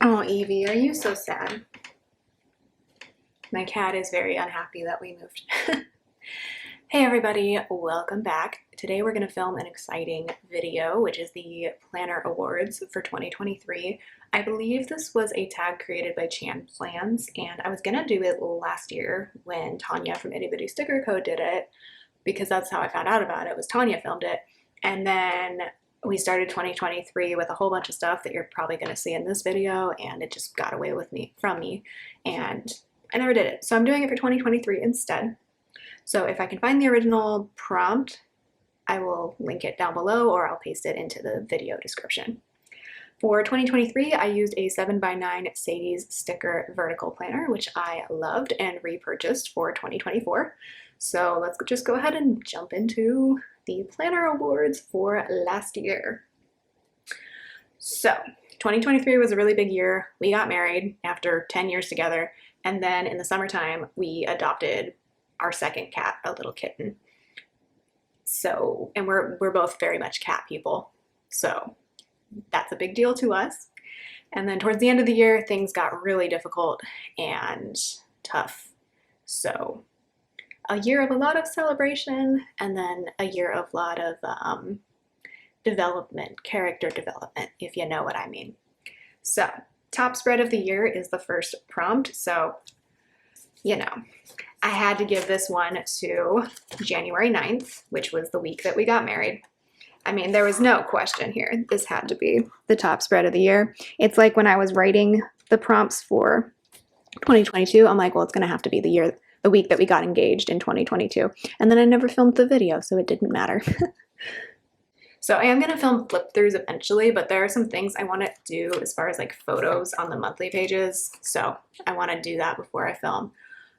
Oh, Evie, are you so sad? My cat is very unhappy that we moved. Hey everybody, welcome back. Today we're going to film an exciting video, which is the Planner Awards for 2023. I believe this was a tag created by ChanPlans, and I was going to do it last year when Tanya from Itty Bitty Sticker Co. did it, because that's how I found out about it, was Tanya filmed it. And then we started 2023 with a whole bunch of stuff that you're probably going to see in this video, and it just got away from me, and I never did it. So I'm doing it for 2023 instead. So if I can find the original prompt, I will link it down below, or I'll paste it into the video description. For 2023, I used a 7x9 Sadie's sticker vertical planner, which I loved and repurchased for 2024. So let's just go ahead and jump into the Planner Awards for last year. So 2023 was a really big year. We got married after 10 years together, and then in the summertime, we adopted our second cat, a little kitten. So, and we're both very much cat people. So that's a big deal to us. And then towards the end of the year, things got really difficult and tough. So a year of a lot of celebration, and then a year of a lot of development, character development, if you know what I mean. So top spread of the year is the first prompt. So, you know, I had to give this one to January 9th, which was the week that we got married. I mean, there was no question here. This had to be the top spread of the year. It's like when I was writing the prompts for 2022, I'm like, well, it's going to have to be the week that we got engaged in 2022. And then I never filmed the video, so it didn't matter. So I am going to film flip throughs eventually, but there are some things I want to do as far as like photos on the monthly pages. So I want to do that before I film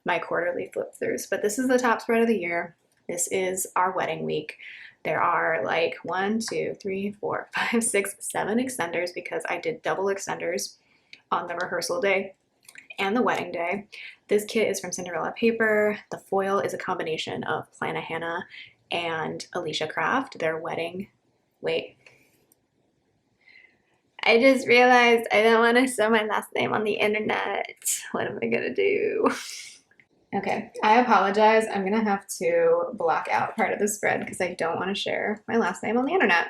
my quarterly flip throughs. But this is the top spread of the year. This is our wedding week. There are like 1, 2, 3, 4, 5, 6, 7 extenders because I did double extenders on the rehearsal day and the wedding day. This kit is from Cinderella paper. The foil is a combination of Plannahannah and Alicia craft, their wedding. Wait. I just realized I don't want to show my last name on the internet. What am I gonna do? Okay, I apologize. I'm gonna have to block out part of the spread because I don't want to share my last name on the internet.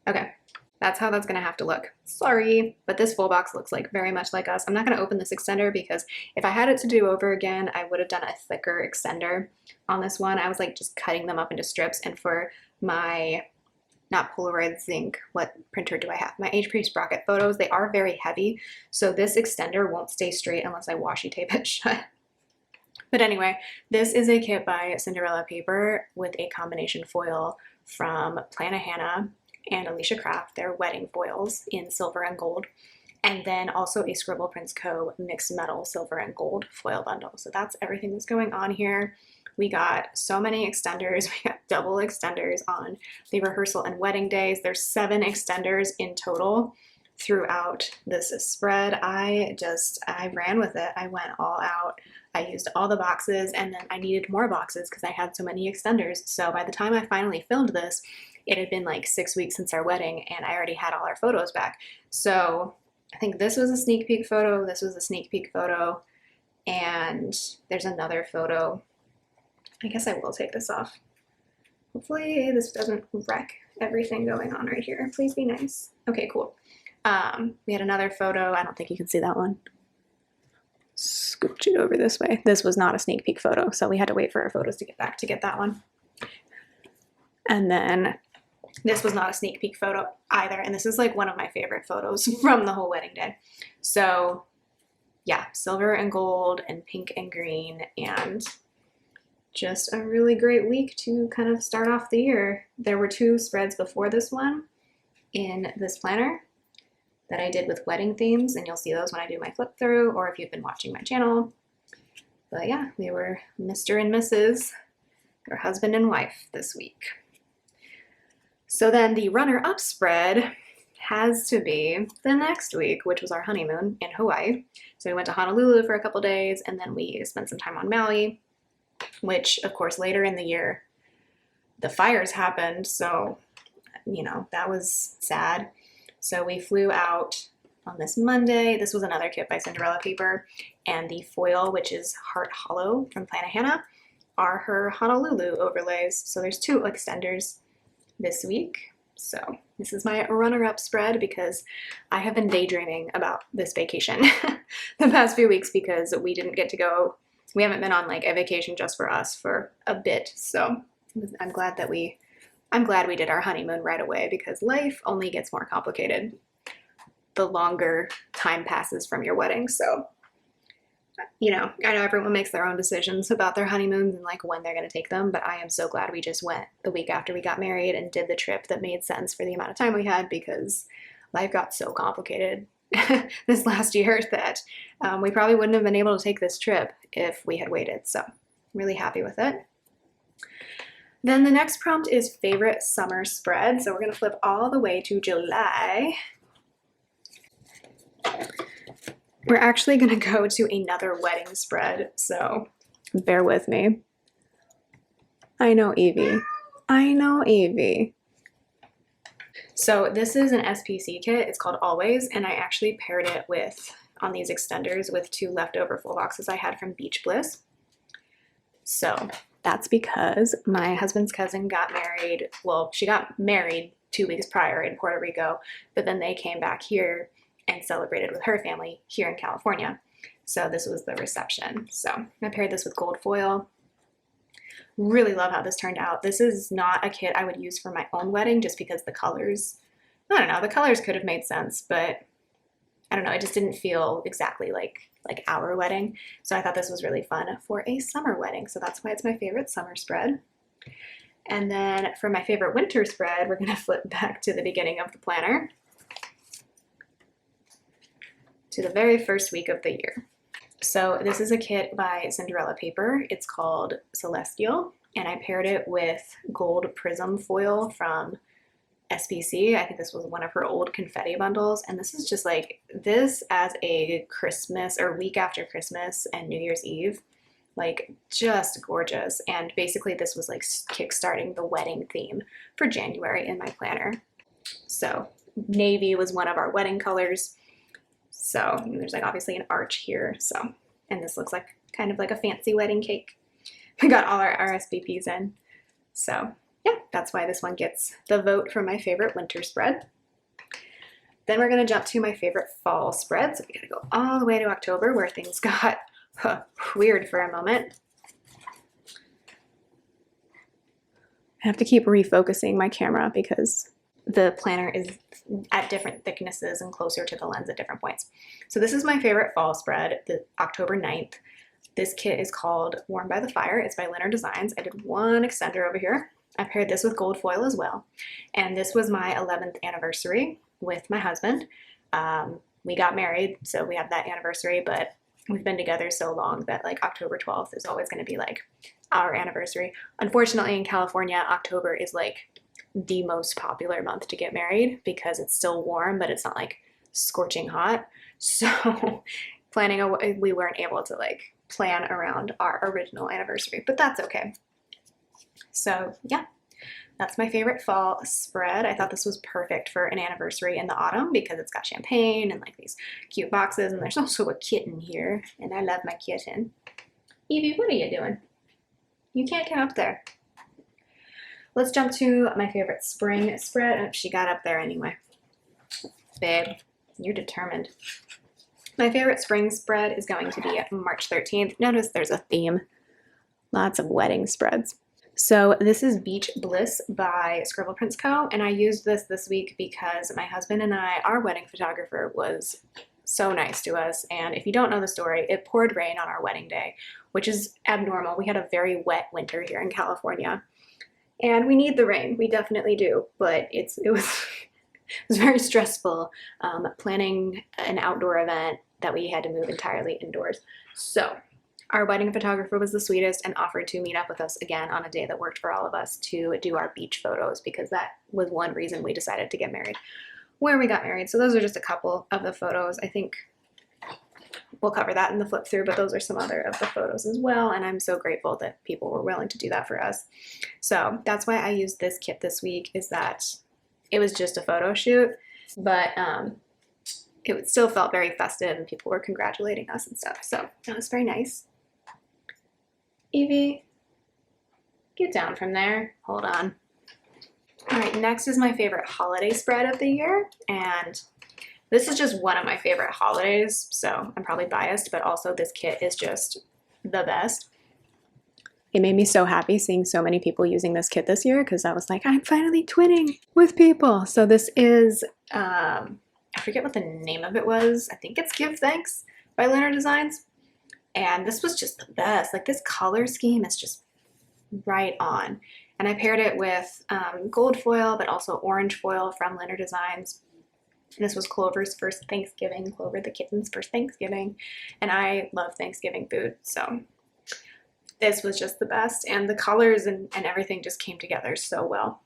Okay, that's how that's gonna have to look. Sorry, but this full box looks like very much like us. I'm not gonna open this extender because if I had it to do over again, I would have done a thicker extender on this one. I was like just cutting them up into strips, and for my not Polaroid Zinc, what printer do I have? My HP Sprocket photos, they are very heavy, so this extender won't stay straight unless I washi tape it shut. But anyway, this is a kit by Cinderella paper with a combination foil from Plannahannah and Alicia craft, their wedding foils in silver and gold, and then also a Scribble Prints Co. mixed metal silver and gold foil bundle. So that's everything that's going on here. We got so many extenders. We got double extenders on the rehearsal and wedding days. There's 7 extenders in total throughout this spread. I ran with it. I went all out. I used all the boxes, and then I needed more boxes because I had so many extenders. So by the time I finally filmed this, it had been like 6 weeks since our wedding, and I already had all our photos back. So I think this was a sneak peek photo. This was a sneak peek photo. And there's another photo. I guess I will take this off. Hopefully this doesn't wreck everything going on right here. Please be nice. Okay, cool. We had another photo. I don't think you can see that one. Scooch it over this way. This was not a sneak peek photo, so we had to wait for our photos to get back to get that one. And then this was not a sneak peek photo either, and this is like one of my favorite photos from the whole wedding day. So yeah, silver and gold and pink and green, and just a really great week to kind of start off the year. There were 2 spreads before this one in this planner that I did with wedding themes, and you'll see those when I do my flip through, or if you've been watching my channel. But yeah, we were Mr. and Mrs. or husband and wife this week. So then the runner-up spread has to be the next week, which was our honeymoon in Hawaii. So we went to Honolulu for a couple days, and then we spent some time on Maui, which of course later in the year the fires happened, so you know that was sad. So we flew out on this Monday. This was another kit by Cinderella paper, and the foil, which is Heart Hollow from Plannahannah, are her Honolulu overlays. So there's 2 extenders this week. So this is my runner-up spread because I have been daydreaming about this vacation the past few weeks because we didn't get to go. We haven't been on like a vacation just for us for a bit. So I'm glad we did our honeymoon right away because life only gets more complicated the longer time passes from your wedding. So, you know, I know everyone makes their own decisions about their honeymoons and like when they're going to take them, but I am so glad we just went the week after we got married and did the trip that made sense for the amount of time we had because life got so complicated this last year that we probably wouldn't have been able to take this trip if we had waited. So I'm really happy with it. Then the next prompt is favorite summer spread. So we're going to flip all the way to July. We're actually going to go to another wedding spread, so bear with me. I know, Evie. I know, Evie. So this is an SPC kit. It's called Always, and I actually paired it with, on these extenders, with 2 leftover full boxes I had from Beach Bliss. So that's because my husband's cousin got married. Well, she got married 2 weeks prior in Puerto Rico, but then they came back here and celebrated with her family here in California. So this was the reception. So I paired this with gold foil. Really love how this turned out. This is not a kit I would use for my own wedding just because the colors, I don't know, the colors could have made sense, but I don't know, it just didn't feel exactly like our wedding. So I thought this was really fun for a summer wedding. So that's why it's my favorite summer spread. And then for my favorite winter spread, we're gonna flip back to the beginning of the planner, to the very first week of the year. So this is a kit by Cinderella paper. It's called Celestial, and I paired it with gold prism foil from SPC. I think this was one of her old confetti bundles, and this is just like this as a Christmas or week after Christmas and New Year's Eve, like just gorgeous. And basically this was like kickstarting the wedding theme for January in my planner. So navy was one of our wedding colors. So there's like obviously an arch here. So, and this looks like kind of like a fancy wedding cake. We got all our RSVPs in. So yeah, that's why this one gets the vote for my favorite winter spread. Then we're gonna jump to my favorite fall spread. So we gotta go all the way to October where things got weird for a moment. I have to keep refocusing my camera because the planner is at different thicknesses and closer to the lens at different points. So this is my favorite fall spread, the October 9th. This kit is called Warm by the Fire. It's by Lynner Designs. I did one extender over here. I paired this with gold foil as well. And this was my 11th anniversary with my husband. We got married, so we have that anniversary, but we've been together so long that like October 12th is always gonna be like our anniversary. Unfortunately in California, October is like the most popular month to get married because it's still warm, but it's not like scorching hot. So we weren't able to like plan around our original anniversary, but that's okay. So yeah, that's my favorite fall spread. I thought this was perfect for an anniversary in the autumn because it's got champagne and like these cute boxes, and there's also a kitten here, and I love my kitten. Evie, what are you doing? You can't get up there. Let's jump to my favorite spring spread. Oh, she got up there anyway. Babe, you're determined. My favorite spring spread is going to be March 13th. Notice there's a theme. Lots of wedding spreads. So this is Beach Bliss by Scribble Co. And I used this week because my husband and I, our wedding photographer was so nice to us. And if you don't know the story, it poured rain on our wedding day, which is abnormal. We had a very wet winter here in California. And we need the rain, we definitely do, but it was very stressful planning an outdoor event that we had to move entirely indoors. So our wedding photographer was the sweetest and offered to meet up with us again on a day that worked for all of us to do our beach photos, because that was one reason we decided to get married where we got married. So those are just a couple of the photos. I think we'll cover that in the flip through, but those are some other of the photos as well. And I'm so grateful that people were willing to do that for us. So that's why I used this kit this week, is that it was just a photo shoot. but it still felt very festive and people were congratulating us and stuff. So that was very nice. Evie, get down from there. Hold on. All right, next is my favorite holiday spread of the year. And this is just one of my favorite holidays, so I'm probably biased, but also this kit is just the best. It made me so happy seeing so many people using this kit this year because I was like, I'm finally twinning with people. So this is, I forget what the name of it was. I think it's Give Thanks by Lynner Designs. And this was just the best. Like this color scheme is just right on. And I paired it with gold foil, but also orange foil from Lynner Designs. This was Clover's first Thanksgiving, Clover the kitten's first Thanksgiving, and I love Thanksgiving food, so this was just the best, and the colors and everything just came together so well.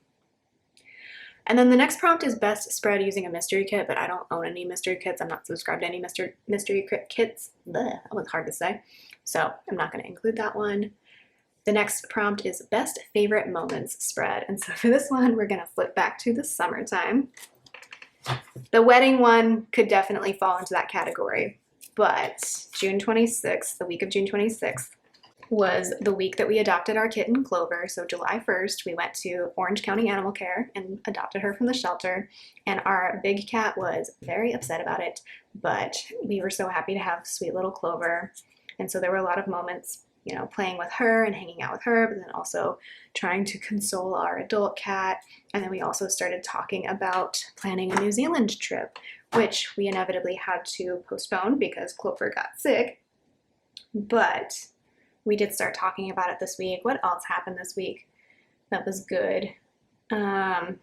And then the next prompt is best spread using a mystery kit, but I don't own any mystery kits. I'm not subscribed to any mystery kits. Blech, that was hard to say, so I'm not going to include that one. The next prompt is best favorite moments spread, and so for this one, we're going to flip back to the summertime. The wedding one could definitely fall into that category, but June 26th, the week of June 26th, was the week that we adopted our kitten Clover. So July 1st, we went to Orange County Animal Care and adopted her from the shelter, and our big cat was very upset about it, but we were so happy to have sweet little Clover, and so there were a lot of moments, you know, playing with her and hanging out with her, but then also trying to console our adult cat. And then we also started talking about planning a New Zealand trip, which we inevitably had to postpone because Clover got sick. But we did start talking about it this week. What else happened this week that was good? Not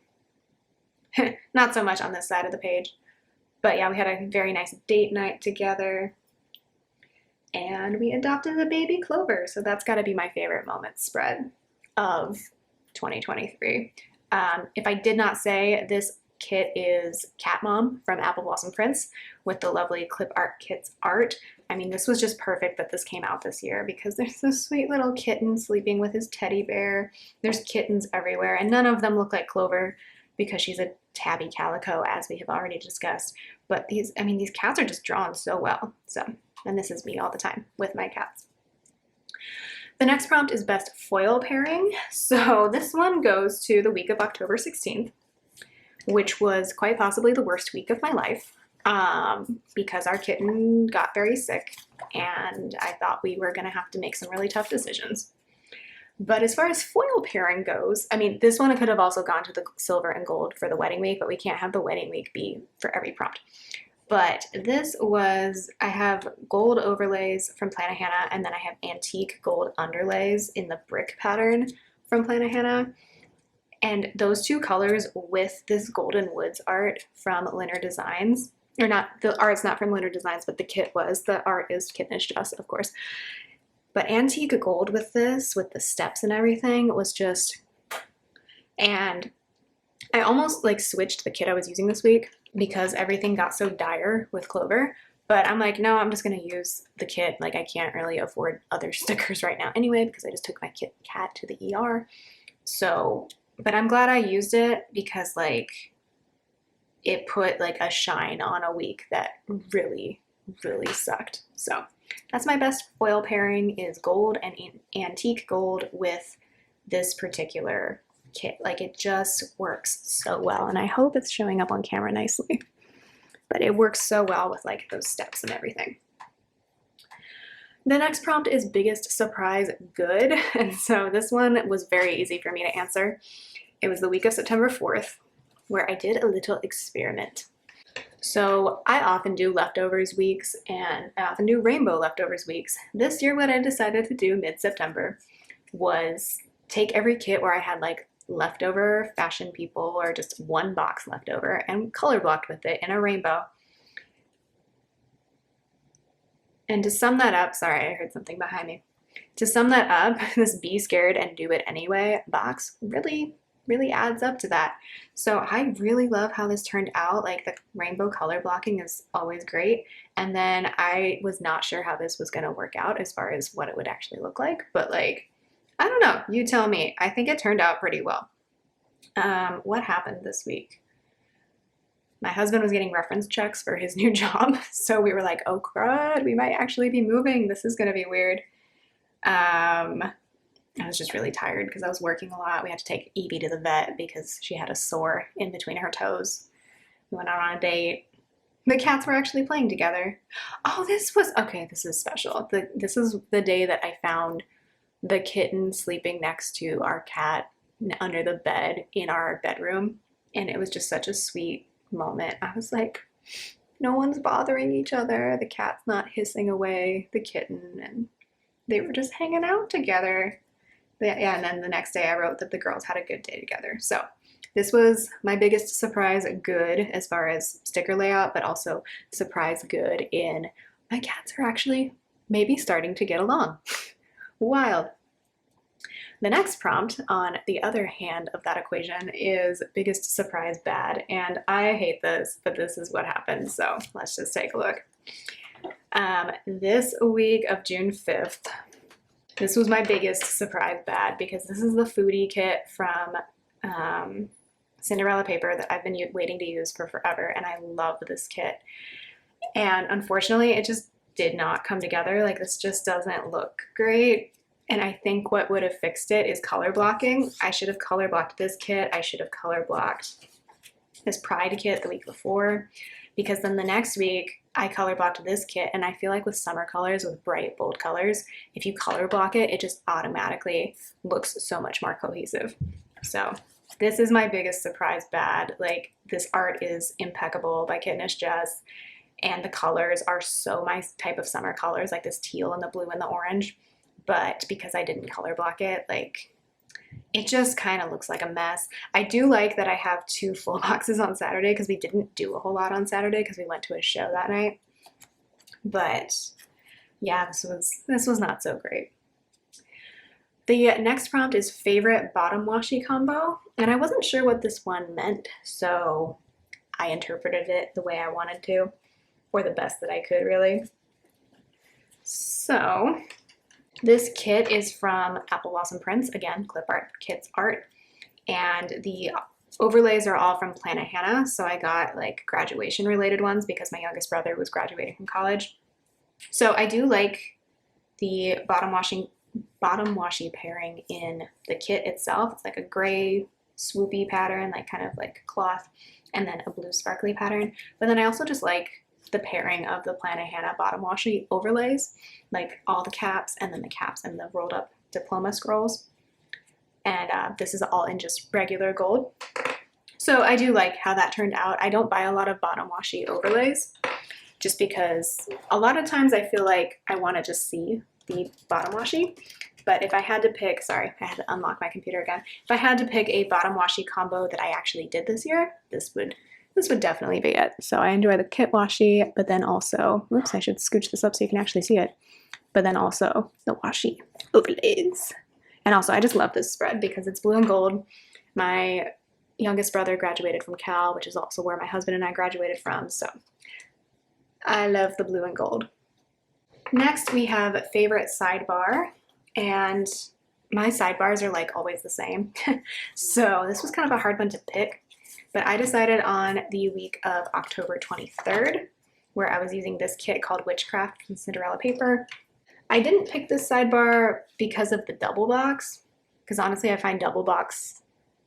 so much on this side of the page. But yeah, we had a very nice date night together. And we adopted a baby Clover, so that's got to be my favorite moment spread of 2023. If I did not say, this kit is Cat Mom from Apple Blossom Prints with the lovely Clip Art Kits art. I mean, this was just perfect that this came out this year because there's this sweet little kitten sleeping with his teddy bear. There's kittens everywhere, and none of them look like Clover because she's a tabby calico, as we have already discussed. But these cats are just drawn so well. And this is me all the time with my cats. The next prompt is best foil pairing. So this one goes to the week of October 16th, which was quite possibly the worst week of my life because our kitten got very sick and I thought we were gonna have to make some really tough decisions. But as far as foil pairing goes, I mean, this one could have also gone to the silver and gold for the wedding week, but we can't have the wedding week be for every prompt. But this was, I have gold overlays from Plannahannah, and then I have antique gold underlays in the brick pattern from Plannahannah. And those two colors with this Golden Woods art from Lynner Designs, or not, the art's not from Lynner Designs, but the kit was. The art is Kittenish Just, of course. But antique gold with this, with the steps and everything, was just, and I almost like switched the kit I was using this week because everything got so dire with Clover, but I'm like, no, I'm just gonna use the kit. Like, I can't really afford other stickers right now anyway because I just took my cat to the ER. So, but I'm glad I used it because like it put like a shine on a week that really, really sucked. So that's my best foil pairing, is gold and antique gold with this particular kit. Like, it just works so well, and I hope it's showing up on camera nicely, but it works so well with like those steps and everything. The next prompt is biggest surprise good, and so this one was very easy for me to answer. It was the week of September 4th where I did a little experiment. So I often do leftovers weeks and I often do rainbow leftovers weeks. This year what I decided to do mid-September was take every kit where I had like leftover Fashion People or just one box left over and color blocked with it in a rainbow. And to sum that up, sorry, I heard something behind me. To sum that up, this Be Scared and Do It Anyway box really adds up to that. So I really love how this turned out. Like, the rainbow color blocking is always great. And then I was not sure how this was gonna work out as far as what it would actually look like, but like, I don't know, you tell me. I think it turned out pretty well. What happened this week? my husband was getting reference checks for his new job. So we were like, oh crud, we might actually be moving. This is going to be weird. I was just really tired because I was working a lot. We had to take Evie to the vet because she had a sore in between her toes. We went out on a date. The cats were actually playing together. Oh, this is special. This is the day that I found the kitten sleeping next to our cat under the bed in our bedroom. And it was just such a sweet moment. I was like, no one's bothering each other. The cat's not hissing away the kitten, and they were just hanging out together. Yeah, and then the next day I wrote that the girls had a good day together. So this was my biggest surprise good as far as sticker layout, but also surprise good in my cats are actually maybe starting to get along. Wild. The next prompt on the other hand of that equation is biggest surprise bad. And I hate this, but this is what happened. So let's just take a look. This week of June 5th, this was my biggest surprise bad because this is the foodie kit from Cinderella paper that I've been waiting to use for forever, and I love this kit. And unfortunately, it just did not come together. Like, this just doesn't look great. And I think what would have fixed it is color blocking. I should have color blocked this kit. I should have color blocked this Pride kit the week before, because then the next week I color blocked this kit, and I feel like with summer colors, with bright, bold colors, if you color block it, it just automatically looks so much more cohesive. So this is my biggest surprise bad. Like, this art is impeccable by Kittenish Jess, and the colors are so my type of summer colors, like this teal and the blue and the orange. But because I didn't color block it, like, it just kind of looks like a mess. I do like that I have 2 full boxes on Saturday because we didn't do a whole lot on Saturday because we went to a show that night. But yeah, this was not so great. The next prompt is favorite bottom washi combo, and I wasn't sure what this one meant, so I interpreted it the way I wanted to, or the best that I could, really. So this kit is from Apple Blossom Prints, again, Clip Art Kits Art, and the overlays are all from Plannahannah, so I got like graduation related ones because my youngest brother was graduating from college. So I do like the bottom washi pairing in the kit itself. It's like a gray swoopy pattern, like kind of like cloth, and then a blue sparkly pattern. But then I also just like the pairing of the Plannahannah bottom washi overlays, like all the caps and then the caps and the rolled up diploma scrolls. And this is all in just regular gold. So I do like how that turned out. I don't buy a lot of bottom washi overlays just because a lot of times I feel like I want to just see the bottom washi. But if I had to pick, sorry, I had to unlock my computer again. If I had to pick a bottom washi combo that I actually did this year, this would definitely be it. So I enjoy the kit washi, but then also, oops, I should scooch this up so you can actually see it. But then also the washi overlays. And also I just love this spread because it's blue and gold. My youngest brother graduated from Cal, which is also where my husband and I graduated from. So I love the blue and gold. Next we have favorite sidebar, and my sidebars are like always the same. So this was kind of a hard one to pick. But I decided on the week of October 23rd, where I was using this kit called Witchcraft from Cinderella paper. I didn't pick this sidebar because of the double box, because honestly I find double box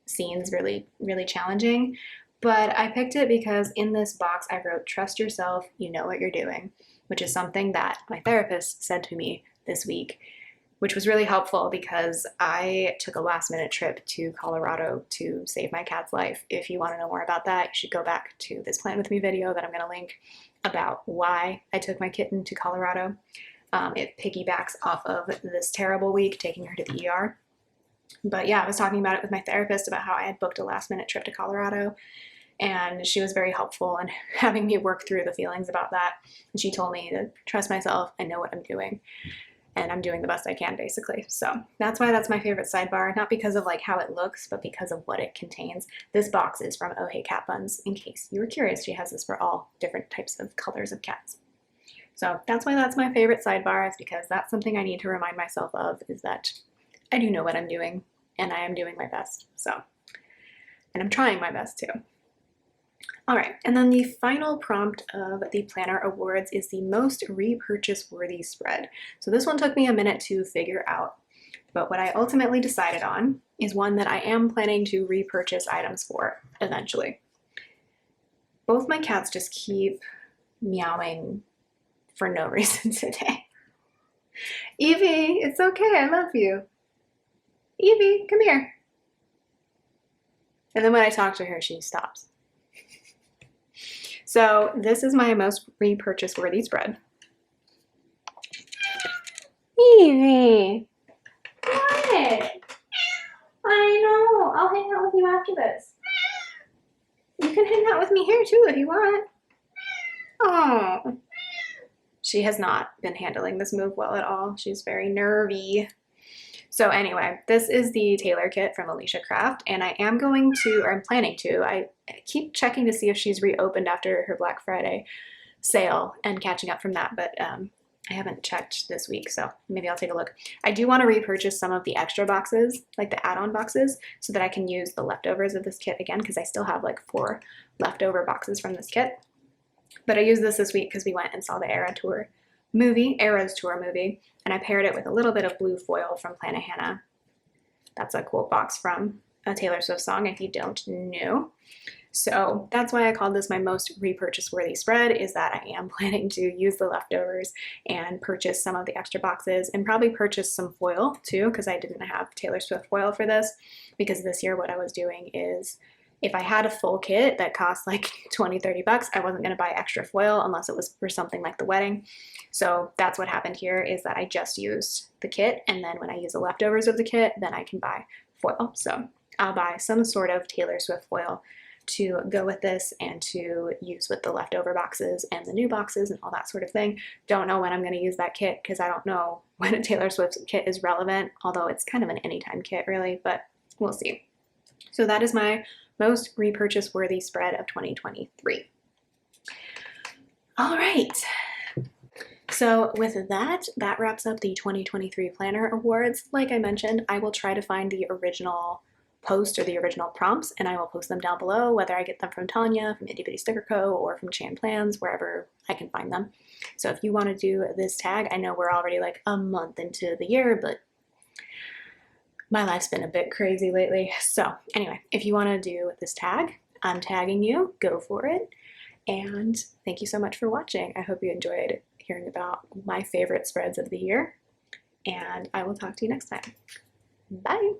scenes really, really challenging. But I picked it because in this box I wrote, "Trust yourself, you know what you're doing," which is something that my therapist said to me this week, which was really helpful because I took a last-minute trip to Colorado to save my cat's life. If you want to know more about that, you should go back to this Plan With Me video that I'm going to link about why I took my kitten to Colorado. It piggybacks off of this terrible week taking her to the ER. But yeah, I was talking about it with my therapist about how I had booked a last-minute trip to Colorado, and she was very helpful in having me work through the feelings about that. And she told me to trust myself and know what I'm doing. And I'm doing the best I can, basically. So that's why that's my favorite sidebar, not because of like how it looks, but because of what it contains. This box is from Oh Hey Cat Buns, in case you were curious. She has this for all different types of colors of cats. So that's why that's my favorite sidebar, is because that's something I need to remind myself of, is that I do know what I'm doing, and I am doing my best. So, and I'm trying my best too. All right, and then the final prompt of the Planner Awards is the most repurchase worthy spread. So this one took me a minute to figure out, but what I ultimately decided on is one that I am planning to repurchase items for eventually. Both my cats just keep meowing for no reason today. Evie, it's okay, I love you. Evie, come here. And then when I talk to her, she stops. So this is my most repurchase worthy spread. Evie, what? I know, I'll hang out with you after this. You can hang out with me here too if you want. Oh. She has not been handling this move well at all. She's very nervy. So anyway, this is the tailor kit from Alicia Craft, and I am going to, or I'm planning to, I keep checking to see if she's reopened after her Black Friday sale and catching up from that, but I haven't checked this week, so maybe I'll take a look. I do want to repurchase some of the extra boxes, like the add-on boxes, so that I can use the leftovers of this kit again, because I still have like 4 leftover boxes from this kit. But I used this week because we went and saw the Eras Tour movie, and I paired it with a little bit of blue foil from Plannahannah. That's a quote box from a Taylor Swift song, if you don't know. So that's why I called this my most repurchase worthy spread, is that I am planning to use the leftovers and purchase some of the extra boxes, and probably purchase some foil too, because I didn't have Taylor Swift foil for this, because this year what I was doing is, if I had a full kit that cost like 20, 30 bucks, I wasn't gonna buy extra foil unless it was for something like the wedding. So that's what happened here, is that I just used the kit, and then when I use the leftovers of the kit, then I can buy foil. So I'll buy some sort of Taylor Swift foil to go with this and to use with the leftover boxes and the new boxes and all that sort of thing. Don't know when I'm gonna use that kit, because I don't know when a Taylor Swift kit is relevant, although it's kind of an anytime kit really, but we'll see. So that is my most repurchase worthy spread of 2023. All right. So with that wraps up the 2023 Planner Awards. Like I mentioned, I will try to find the original post or the original prompts, and I will post them down below, whether I get them from Tanya, from Itty Bitty Sticker Co., or from ChanPlans, wherever I can find them. So if you want to do this tag, I know we're already like a month into the year, but my life's been a bit crazy lately. So anyway, if you want to do this tag, I'm tagging you, go for it. And thank you so much for watching. I hope you enjoyed hearing about my favorite spreads of the year, and I will talk to you next time. Bye.